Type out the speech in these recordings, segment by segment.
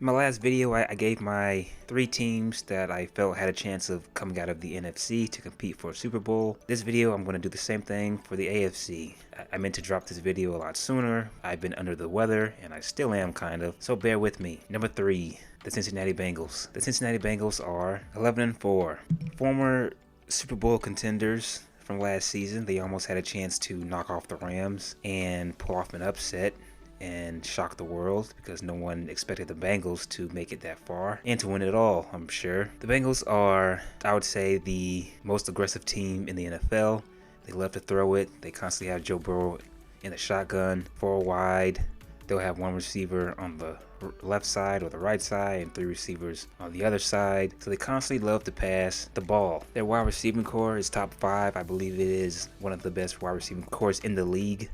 In my last video, I gave my 3 teams that I felt had a chance of coming out of the NFC to compete for a Super Bowl. This video, I'm going to do the same thing for the AFC. I meant to drop this video a lot sooner. I've been under the weather, and I still am kind of, so bear with me. Number 3, the Cincinnati Bengals. The Cincinnati Bengals are 11-4. Former Super Bowl contenders from last season. They almost had a chance to knock off the Rams and pull off an upset and shock the world because no one expected the Bengals to make it that far and to win it all, I'm sure. The Bengals are, I would say, the most aggressive team in the NFL. They love to throw it. They constantly have Joe Burrow in the shotgun, 4 wide. They'll have 1 receiver on the left side or the right side and 3 receivers on the other side. So they constantly love to pass the ball. Their wide receiving core is top 5. I believe it is one of the best wide receiving cores in the league.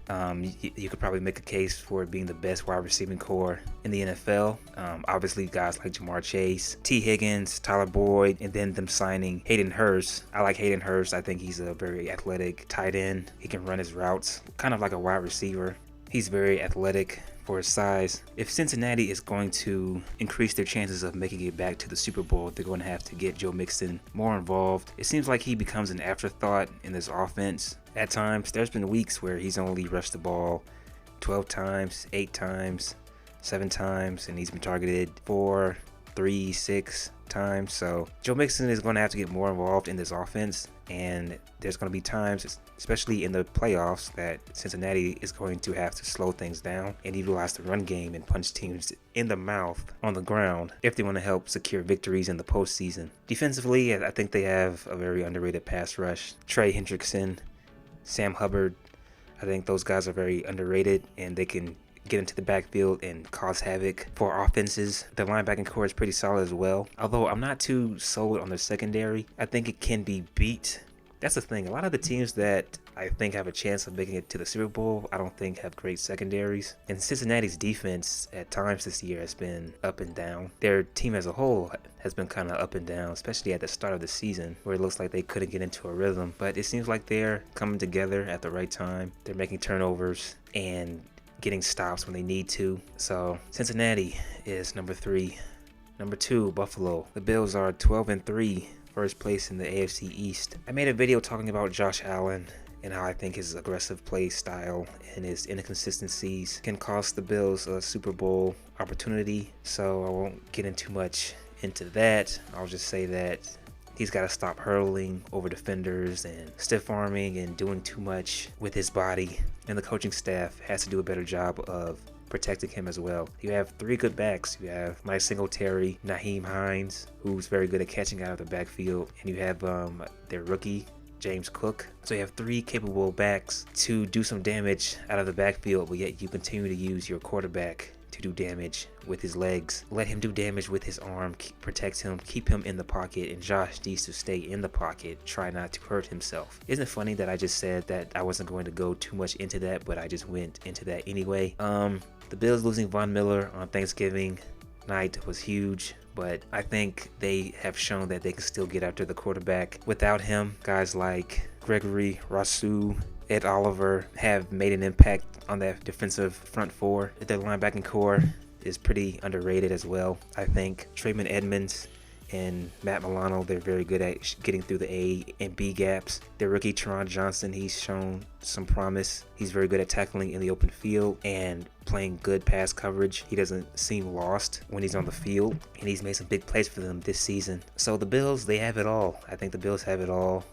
You could probably make a case for it being the best wide receiving core in the NFL. Obviously guys like Jamar Chase, T. Higgins, Tyler Boyd, and then them signing Hayden Hurst. I like Hayden Hurst. I think he's a very athletic tight end. He can run his routes, kind of like a wide receiver. He's very athletic for his size. If Cincinnati is going to increase their chances of making it back to the Super Bowl, they're going to have to get Joe Mixon more involved. It seems like he becomes an afterthought in this offense. At times, there's been weeks where he's only rushed the ball 12 times, 8 times, 7 times, and he's been targeted 4, 3, 6 times. So Joe Mixon is going to have to get more involved in this offense, and there's going to be times, especially in the playoffs, that Cincinnati is going to have to slow things down and utilize the run game and punch teams in the mouth on the ground if they want to help secure victories in the postseason. Defensively, I think they have a very underrated pass rush. Trey Hendrickson, Sam Hubbard, I think those guys are very underrated, and they can get into the backfield and cause havoc for offenses. The linebacking core is pretty solid as well, although I'm not too sold on their secondary. I think it can be beat. That's the thing. A lot of the teams that I think have a chance of making it to the Super Bowl, I don't think have great secondaries. And Cincinnati's defense at times this year has been up and down. Their team as a whole has been kind of up and down, especially at the start of the season where it looks like they couldn't get into a rhythm. But it seems like they're coming together at the right time. They're making turnovers and getting stops when they need to. So Cincinnati is number 3. Number 2, Buffalo. The Bills are 12-3, first place in the AFC East. I made a video talking about Josh Allen and how I think his aggressive play style and his inconsistencies can cost the Bills a Super Bowl opportunity. So I won't get into much into that. I'll just say that he's got to stop hurtling over defenders and stiff arming and doing too much with his body. And the coaching staff has to do a better job of protecting him as well. You have 3 good backs. You have Mike Singletary, Nyheim Hines, who's very good at catching out of the backfield, and you have their rookie, James Cook. So you have 3 capable backs to do some damage out of the backfield, but yet you continue to use your quarterback to do damage with his legs. Let him do damage with his arm, protect him, keep him in the pocket, and Josh needs to stay in the pocket, try not to hurt himself. Isn't it funny that I just said that I wasn't going to go too much into that, but I just went into that anyway? The Bills losing Von Miller on Thanksgiving night was huge, but I think they have shown that they can still get after the quarterback without him. Guys like Gregory Rousseau, Ed Oliver have made an impact on that defensive front 4. Their linebacking core is pretty underrated as well. I think Trayvon Edmonds and Matt Milano, they're very good at getting through the A and B gaps. Their rookie Teron Johnson, he's shown some promise. He's very good at tackling in the open field and playing good pass coverage. He doesn't seem lost when he's on the field, and he's made some big plays for them this season. So the Bills, they have it all. I think the Bills have it all.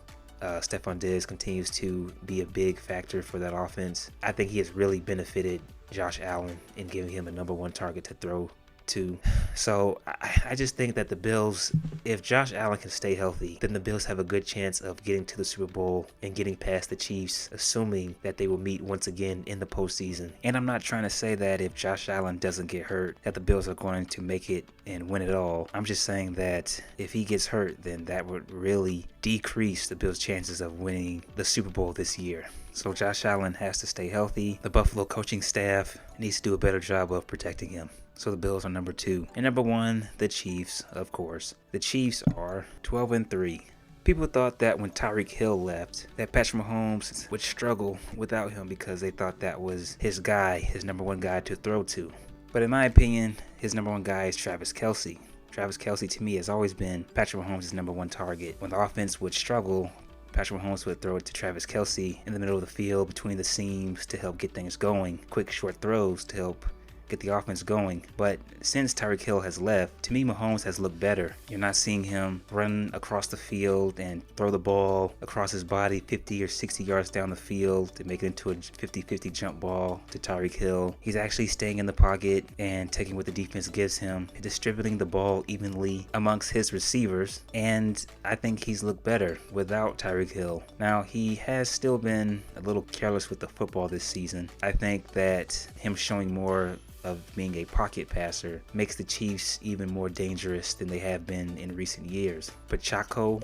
Stephon Diggs continues to be a big factor for that offense. I think he has really benefited Josh Allen in giving him a number 1 target to throw to. So I just think that the Bills, if Josh Allen can stay healthy, then the Bills have a good chance of getting to the Super Bowl and getting past the Chiefs, assuming that they will meet once again in the postseason. And I'm not trying to say that if Josh Allen doesn't get hurt, that the Bills are going to make it and win it all. I'm just saying that if he gets hurt, then that would really decrease the Bills' chances of winning the Super Bowl this year. So Josh Allen has to stay healthy. The Buffalo coaching staff needs to do a better job of protecting him. So the Bills are number 2. And number 1, the Chiefs, of course. The Chiefs are 12-3. People thought that when Tyreek Hill left, that Patrick Mahomes would struggle without him because they thought that was his guy, his number 1 guy to throw to. But in my opinion, his number one guy is Travis Kelce. Travis Kelce to me has always been Patrick Mahomes' number one target. When the offense would struggle, Patrick Mahomes would throw it to Travis Kelce in the middle of the field between the seams to help get things going. Quick short throws to help get the offense going. But since Tyreek Hill has left, to me Mahomes has looked better. You're not seeing him run across the field and throw the ball across his body 50 or 60 yards down the field to make it into a 50-50 jump ball to Tyreek Hill. He's actually staying in the pocket and taking what the defense gives him, distributing the ball evenly amongst his receivers, and I think he's looked better without Tyreek Hill. Now, he has still been a little careless with the football this season. I think that him showing more of being a pocket passer makes the Chiefs even more dangerous than they have been in recent years. Pacheco,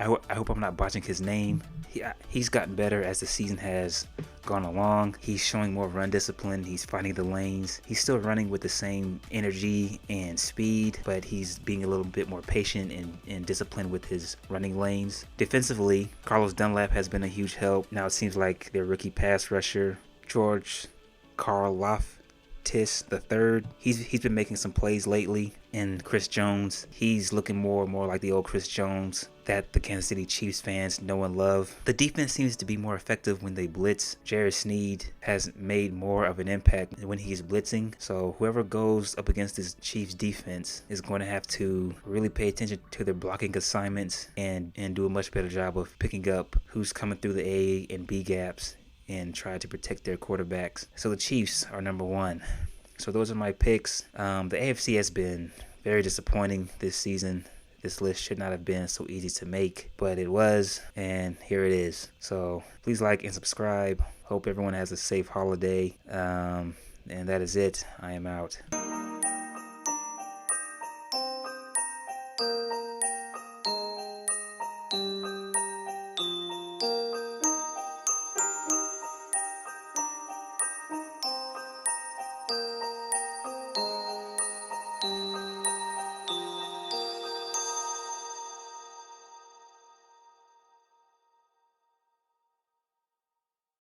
I hope I'm not botching his name. He's gotten better as the season has gone along. He's showing more run discipline. He's finding the lanes. He's still running with the same energy and speed, but he's being a little bit more patient and disciplined with his running lanes. Defensively, Carlos Dunlap has been a huge help. Now it seems like their rookie pass rusher, George Karlaftis III, he's been making some plays lately. And Chris Jones, he's looking more and more like the old Chris Jones that the Kansas City Chiefs fans know and love. The defense seems to be more effective when they blitz. Jared Sneed has made more of an impact when he's blitzing. So whoever goes up against this Chiefs defense is going to have to really pay attention to their blocking assignments and do a much better job of picking up who's coming through the A and B gaps and try to protect their quarterbacks. So the Chiefs are number one. So those are my picks. The AFC has been very disappointing this season. This list should not have been so easy to make, but it was, and here it is. So please like and subscribe. Hope everyone has a safe holiday. And that is it. I am out.